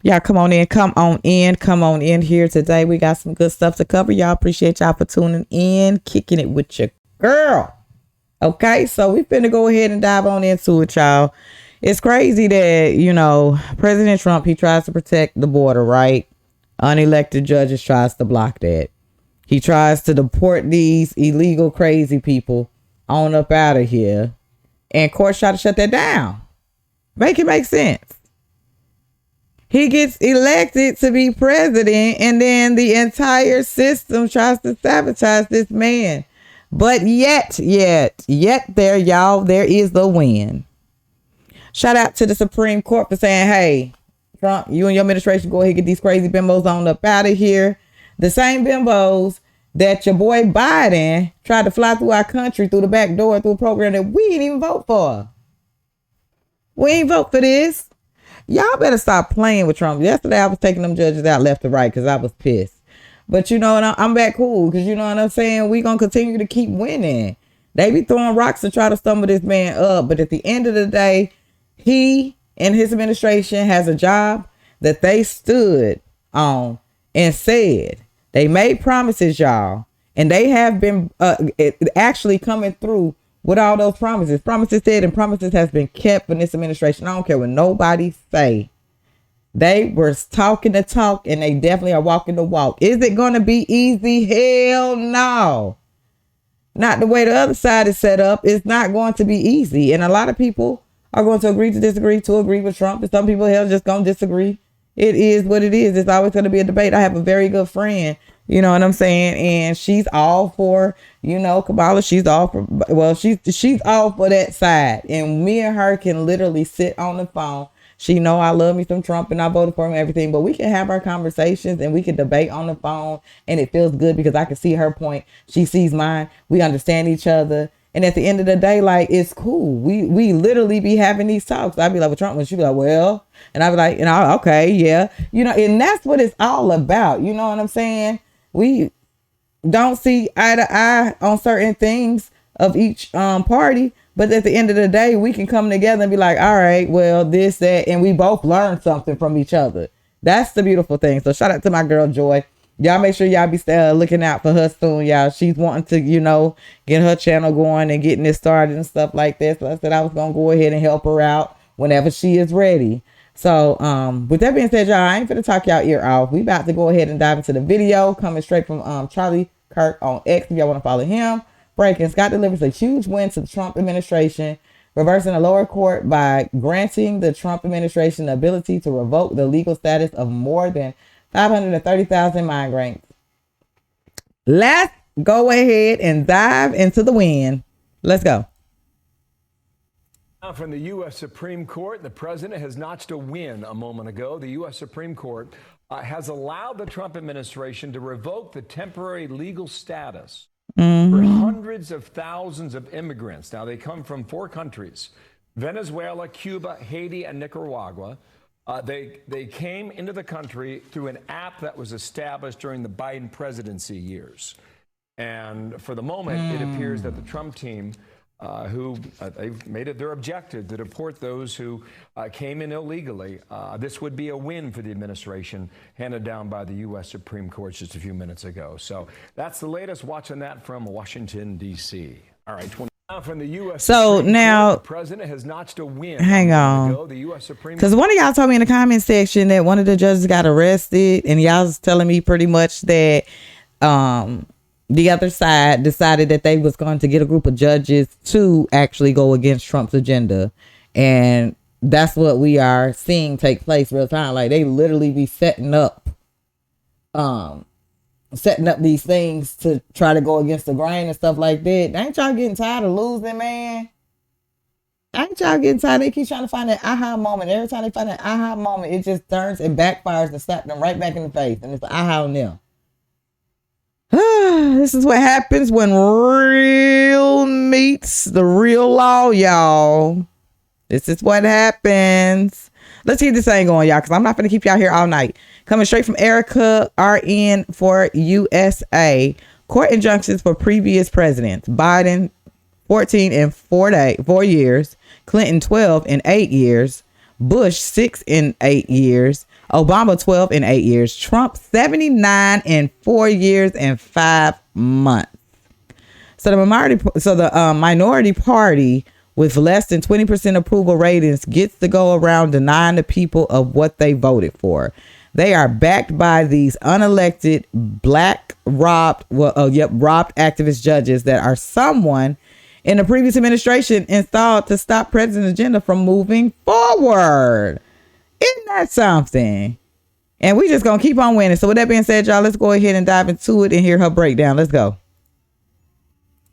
Y'all come on in here today. We got some good stuff to cover. Y'all appreciate y'all for tuning in, kicking it with your girl. Okay, so we finna go ahead and dive on into it, y'all. It's crazy that, President Trump, he tries to protect the border, right? Unelected judges tries to block that. He tries to deport these illegal, crazy people on up out of here. And courts try to shut that down. Make it make sense. He gets elected to be president, and then the entire system tries to sabotage this man. But yet there, y'all, there is the win. Shout out to the Supreme Court for saying, hey, Trump, you and your administration go ahead and get these crazy bimbos on up out of here. The same bimbos that your boy Biden tried to fly through our country through the back door through a program that we didn't even vote for. We ain't vote for this. Y'all better stop playing with Trump. Yesterday, I was taking them judges out left to right because I was pissed. But I'm back cool because you know what I'm saying? We going to continue to keep winning. They be throwing rocks to try to stumble this man up. But at the end of the day, he and his administration has a job that they stood on and said. They made promises, y'all. And they have been actually coming through with all those promises. Promises said and promises has been kept in this administration. I don't care what nobody say. They were talking the talk and they definitely are walking the walk. Is it going to be easy? Hell no. Not the way the other side is set up. It's not going to be easy. And a lot of people are going to agree to disagree to agree with Trump. And some people hell just going to disagree. It is what it is. It's always going to be a debate. I have a very good friend. You know what I'm saying? And she's all for, Kamala. She's all for, she's all for that side. And me and her can literally sit on the phone. She know I love me some Trump and I voted for him and everything, but we can have our conversations and we can debate on the phone and it feels good because I can see her point. She sees mine. We understand each other. And at the end of the day, like, it's cool. We literally be having these talks. I'd be like, with Trump, and she'd be like, well, and I'd be like, okay, yeah. And that's what it's all about. You know what I'm saying? We don't see eye to eye on certain things of each party. But at the end of the day, we can come together and be like, all right, well, this, that, and we both learn something from each other. That's the beautiful thing. So shout out to my girl, Joy. Y'all make sure y'all be looking out for her soon, y'all. She's wanting to, get her channel going and getting it started and stuff like that. So I said I was going to go ahead and help her out whenever she is ready. So with that being said, y'all, I ain't finna talk y'all ear off. We about to go ahead and dive into the video coming straight from Charlie Kirk on X. If y'all want to follow him. Breaking, Scott delivers a huge win to the Trump administration, reversing the lower court by granting the Trump administration the ability to revoke the legal status of more than 530,000 migrants. Let's go ahead and dive into the win. Let's go. Now from the U.S. Supreme Court, the president has notched a win a moment ago. The U.S. Supreme Court has allowed the Trump administration to revoke the temporary legal status for hundreds of thousands of immigrants. Now, they come from 4 countries: Venezuela, Cuba, Haiti, and Nicaragua. They came into the country through an app that was established during the Biden presidency years. And for the moment, it appears that the Trump team, they've made it their objective to deport those who came in illegally. This would be a win for the administration, handed down by the U.S. Supreme Court just a few minutes ago. So that's the latest. Watching that from Washington, D.C. All right. From the U.S. So Supreme now Court, the president has notched a win. Hang on. Because one of y'all told me in the comment section that one of the judges got arrested, and y'all was telling me pretty much that the other side decided that they was going to get a group of judges to actually go against Trump's agenda. And that's what we are seeing take place real time. Like, they literally be setting up these things to try to go against the grain and stuff like that. Ain't y'all getting tired of losing, man? Ain't y'all getting tired? They keep trying to find that aha moment. Every time they find that aha moment, it just turns and backfires and slaps them right back in the face. And it's the aha on them. This is what happens when real meets the real law, y'all. This is what happens. Let's keep this thing going, y'all, because I'm not going to keep y'all here all night. Coming straight from Erica RN for USA. Court injunctions for previous presidents. Biden, 14 and 4 years. Clinton, 12 and 8 years. Bush 6 in 8 years, Obama 12 in 8 years, Trump 79 in 4 years and 5 months. So the minority party with less than 20% approval ratings gets to go around denying the people of what they voted for. They are backed by these unelected robbed activist judges that are someone in the previous administration installed to stop president's agenda from moving forward. Isn't that something? And we just gonna keep on winning. So with that being said, y'all, let's go ahead and dive into it and hear her breakdown. Let's go.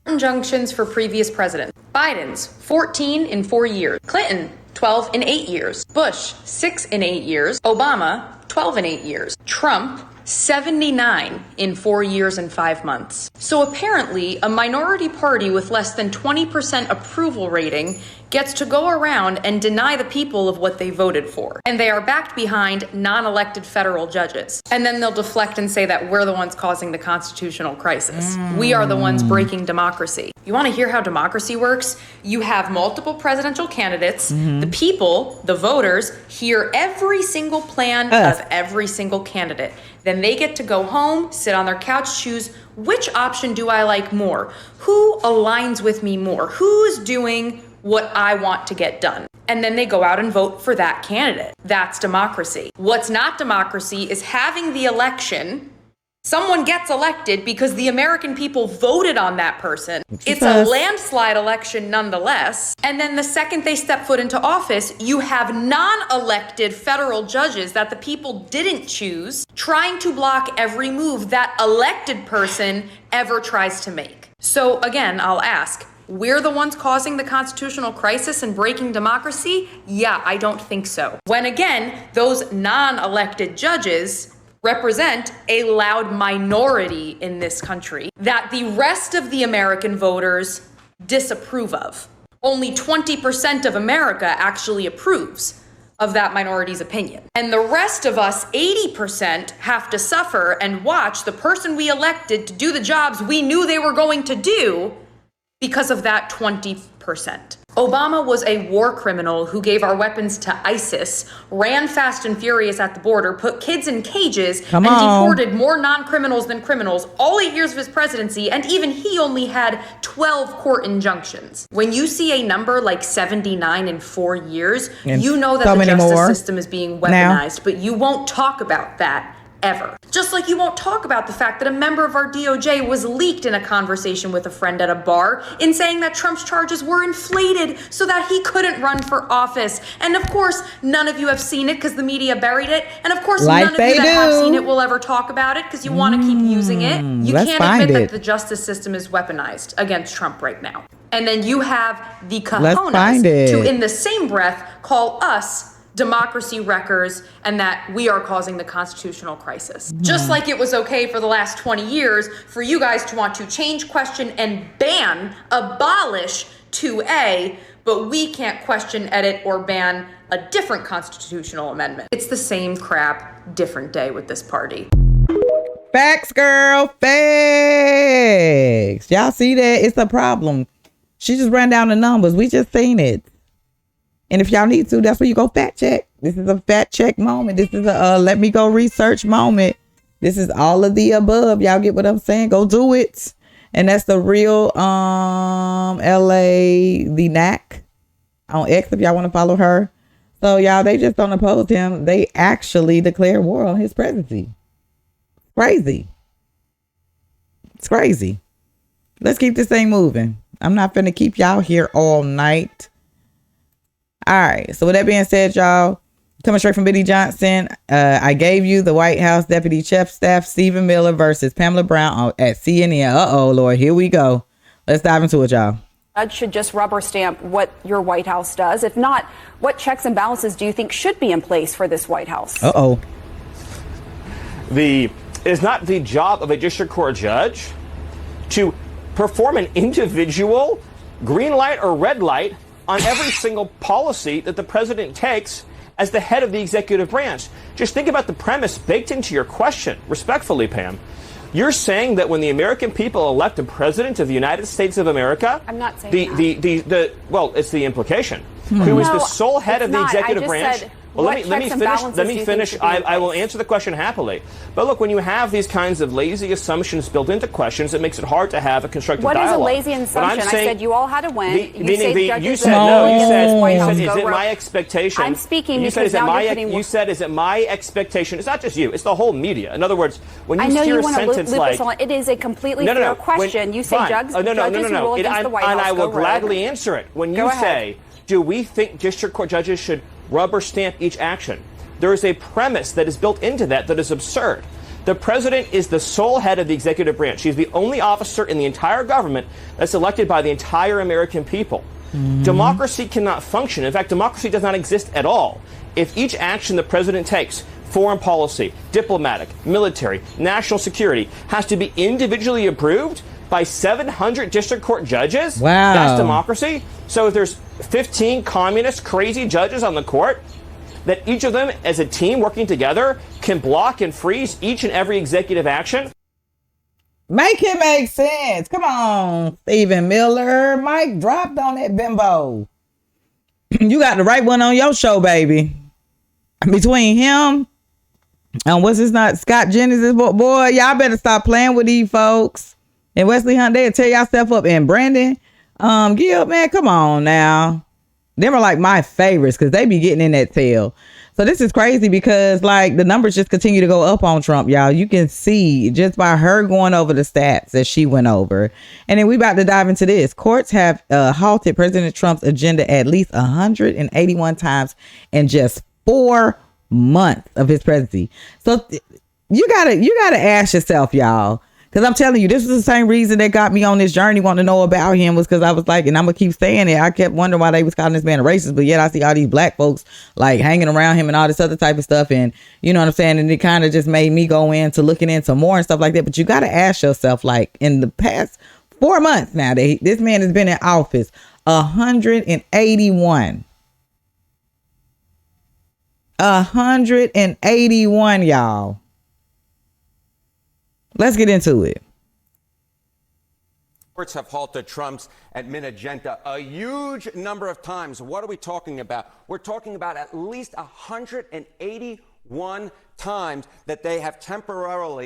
Injunctions for previous presidents. Biden's 14 in 4 years. Clinton 12 in 8 years. Bush 6 in 8 years. Obama 12 in 8 years. Trump 79 in 4 years and 5 months. So apparently a minority party with less than 20% approval rating gets to go around and deny the people of what they voted for. And they are backed behind non-elected federal judges. And then they'll deflect and say that we're the ones causing the constitutional crisis. We are the ones breaking democracy. You want to hear how democracy works? You have multiple presidential candidates. The people, the voters, hear every single plan of every single candidate. Then they get to go home, sit on their couch, choose which option do I like more? Who aligns with me more? Who's doing what I want to get done? And then they go out and vote for that candidate. That's democracy. What's not democracy is having the election. Someone gets elected because the American people voted on that person. It's a landslide election nonetheless. And then the second they step foot into office, you have non-elected federal judges that the people didn't choose trying to block every move that elected person ever tries to make. So again, I'll ask, we're the ones causing the constitutional crisis and breaking democracy? Yeah, I don't think so. When again, those non-elected judges represent a loud minority in this country that the rest of the American voters disapprove of. Only 20% of America actually approves of that minority's opinion. And the rest of us, 80%, have to suffer and watch the person we elected to do the jobs we knew they were going to do because of that 20%. Obama was a war criminal who gave our weapons to ISIS, ran fast and furious at the border, put kids in cages, and deported more non-criminals than criminals all 8 years of his presidency, and even he only had 12 court injunctions. When you see a number like 79 in 4 years, you know that the justice system is being weaponized, but you won't talk about that ever. Just like you won't talk about the fact that a member of our DOJ was leaked in a conversation with a friend at a bar in saying that Trump's charges were inflated so that he couldn't run for office. And of course, none of you have seen it because the media buried it. And of course, none of you that have seen it will ever talk about it because you want to keep using it. You can't admit that the justice system is weaponized against Trump right now. And then you have the cojones to, in the same breath, call us democracy wreckers and that we are causing the constitutional crisis. Just like it was okay for the last 20 years for you guys to want to change, question, and ban, abolish 2A, but we can't question, edit, or ban a different constitutional amendment. It's the same crap, different day with this party. Facts, girl, facts. Y'all see that? It's a problem. She just ran down the numbers. We just seen it. And if y'all need to, that's where you go fact check. This is a fact check moment. This is a let me go research moment. This is all of the above. Y'all get what I'm saying? Go do it. And that's the real LA, the knack on X if y'all want to follow her. So y'all, they just don't oppose him. They actually declare war on his presidency. Crazy. It's crazy. Let's keep this thing moving. I'm not finna keep y'all here all night. All right. So with that being said, y'all, coming straight from Biddy Johnson, I gave you the White House Deputy Chief Staff Stephen Miller versus Pamela Brown at CNN. Uh-oh, Lord. Here we go. Let's dive into it, y'all. Judge should just rubber stamp what your White House does. If not, what checks and balances do you think should be in place for this White House? Uh-oh. It is not the job of a district court judge to perform an individual green light or red light on every single policy that the president takes as the head of the executive branch. Just think about the premise baked into your question, respectfully, Pam. You're saying that when the American people elect a president of the United States of America, I'm not saying well, it's the implication. who is No, the sole head it's of the not. executive I just branch. said, Well, what let me checks and finish. balances Let do me you think finish. should be in I will place? answer the question happily. But look, when you have these kinds of lazy assumptions built into questions, it makes it hard to have a constructive What is a dialogue. lazy What assumption? I'm I saying- said you all had to win. you judges said are no. You against said, this White House is go it rogue. my expectation? I'm speaking You said, because is it now my? you're putting You said, is it my expectation? It's not just you. It's the whole media. In other words, when you I know hear you a want to sentence loop like us on. It is a completely no, fair when- question. You say fine. judges No. who rule against the White House And I will go rogue. gladly answer it. When Go you ahead. say, do we think district court judges should rubber stamp each action? There is a premise that is built into that is absurd. The president is the sole head of the executive branch. He's the only officer in the entire government that's elected by the entire American people. Democracy cannot function. In fact, democracy does not exist at all if each action the president takes, foreign policy, diplomatic, military, national security, has to be individually approved by 700 district court judges. Wow. That's democracy. So if there's 15 communist crazy judges on the court, that each of them as a team working together can block and freeze each and every executive action. Make it make sense. Come on, Stephen Miller. Mike dropped on that bimbo. You got the right one on your show, baby. Between him and what's his name, Scott Jennings, boy, y'all better stop playing with these folks. And Wesley Hunt, they'll tear y'all stuff up. And Brandon Gill, man, come on now. Them are like my favorites because they be getting in that tail. So this is crazy because like the numbers just continue to go up on Trump, y'all. You can see just by her going over the stats that she went over. And then we about to dive into this. Courts have halted President Trump's agenda at least 181 times in just 4 months of his presidency. So you gotta ask yourself, y'all. Because I'm telling you, this is the same reason that got me on this journey wanting to know about him was because I was like, and I'm going to keep saying it. I kept wondering why they was calling this man a racist, but yet I see all these black folks like hanging around him and all this other type of stuff. And you know what I'm saying? And it kind of just made me go into looking into more and stuff like that. But you got to ask yourself, like in the past 4 months now, this man has been in office 181. 181, y'all. Let's get into it. Courts have halted Trump's admin agenda a huge number of times. What are we talking about? We're talking about at least 181 times that they have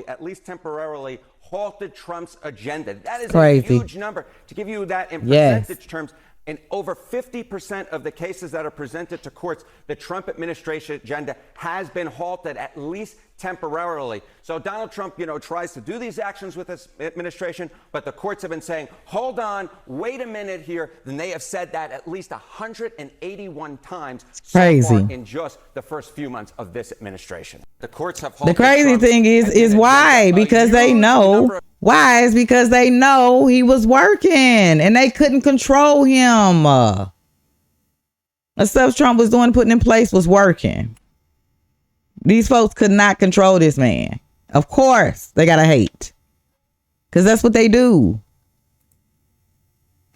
at least temporarily, halted Trump's agenda. That is crazy. A huge number. To give you that in Yes. percentage terms, in over 50% of the cases that are presented to courts, the Trump administration agenda has been halted at least temporarily. So Donald Trump, tries to do these actions with his administration, but the courts have been saying, hold on, wait a minute here. Then they have said that at least 181 times so Crazy. far in just the first few months of this administration. The courts have halted The crazy Trump's thing is admin why? agenda a Because they huge know. number of- Why? Is because they know he was working and they couldn't control him. The stuff Trump was doing, putting in place was working. These folks could not control this man. Of course, they gotta hate. Because that's what they do.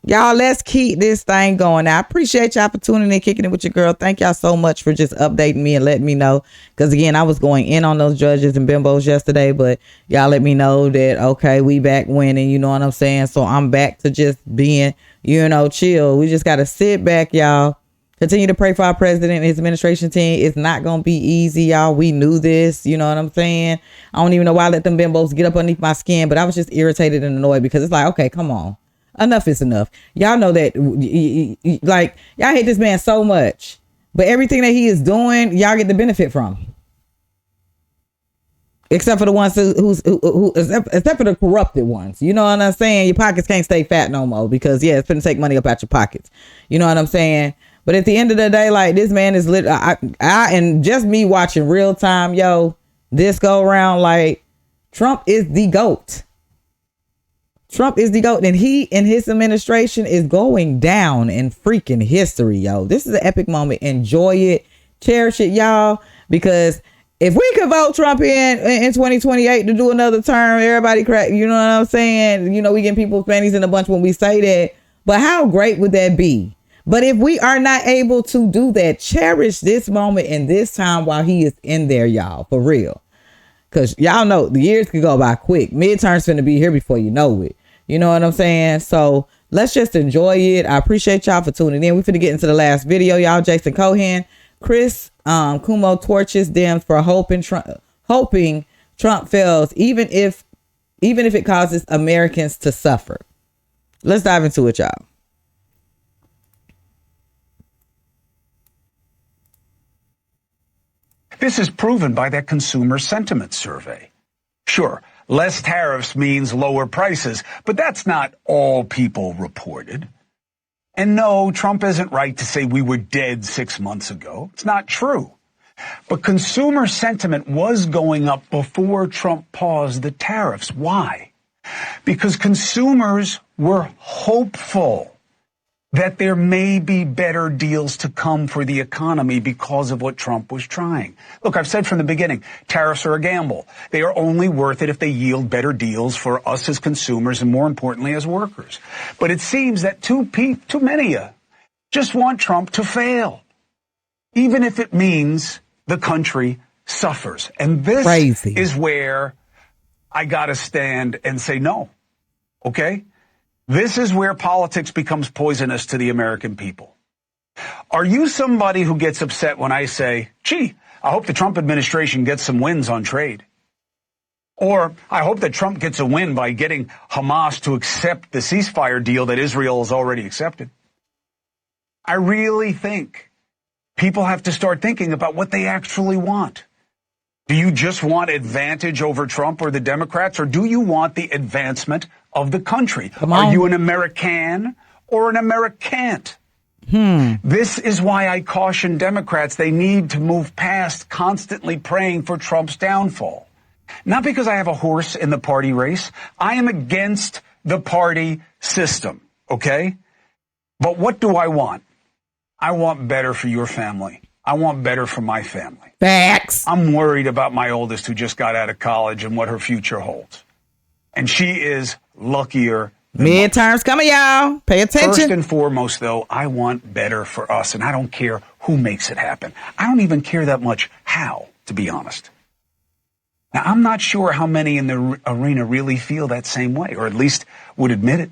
Y'all, let's keep this thing going. I appreciate y'all for tuning in, kicking it with your girl. Thank y'all so much for just updating me and letting me know. Because, again, I was going in on those judges and bimbos yesterday. But y'all let me know that, okay, we back winning. You know what I'm saying? So I'm back to just being, chill. We just got to sit back, y'all. Continue to pray for our president and his administration team. It's not going to be easy, y'all. We knew this. You know what I'm saying? I don't even know why I let them bimbos get up underneath my skin. But I was just irritated and annoyed because it's like, okay, come on. Enough is enough. Y'all know that, like, y'all hate this man so much, but everything that he is doing, y'all get the benefit from. Except for the ones except for the corrupted ones. You know what I'm saying? Your pockets can't stay fat no more because, it's going to take money up out your pockets. You know what I'm saying? But at the end of the day, like, this man is lit. And just me watching real time, this go around, like, Trump is the GOAT. Trump is the GOAT, and he and his administration is going down in freaking history, yo. This is an epic moment. Enjoy it. Cherish it, y'all, because if we could vote Trump in 2028 to do another term, everybody crack, you know what I'm saying? We getting people's panties in a bunch when we say that, but how great would that be? But if we are not able to do that, cherish this moment and this time while he is in there, y'all, for real. Because y'all know the years could go by quick. Midterms finna be here before you know it. You know what I'm saying? So let's just enjoy it. I appreciate y'all for tuning in. We finna get into the last video, y'all. Jason Cohen, Chris Cuomo torches them for hoping Trump fails, even if it causes Americans to suffer. Let's dive into it, y'all. This is proven by that consumer sentiment survey. Sure, less tariffs means lower prices, but that's not all people reported. And no, Trump isn't right to say we were dead 6 months ago. It's not true. But consumer sentiment was going up before Trump paused the tariffs. Why? Because consumers were hopeful that there may be better deals to come for the economy because of what Trump was trying. Look, I've said from the beginning, tariffs are a gamble. They are only worth it if they yield better deals for us as consumers and, more importantly, as workers. But it seems that too many of you just want Trump to fail, even if it means the country suffers. And this is where I got to stand and say no, okay? This is where politics becomes poisonous to the American people. Are you somebody who gets upset when I say, gee, I hope the Trump administration gets some wins on trade? Or I hope that Trump gets a win by getting Hamas to accept the ceasefire deal that Israel has already accepted? I really think people have to start thinking about what they actually want. Do you just want advantage over Trump or the Democrats, or do you want the advancement of the country? Are you an American or an Americant? This is why I caution Democrats. They need to move past constantly praying for Trump's downfall. Not because I have a horse in the party race. I am against the party system, okay? But what do I want? I want better for your family. I want better for my family. Facts. I'm worried about my oldest who just got out of college and what her future holds. And she is luckier. Midterms coming, y'all. Pay attention. First and foremost, though, I want better for us, and I don't care who makes it happen. I don't even care that much how, to be honest. Now, I'm not sure how many in the arena really feel that same way, or at least would admit it.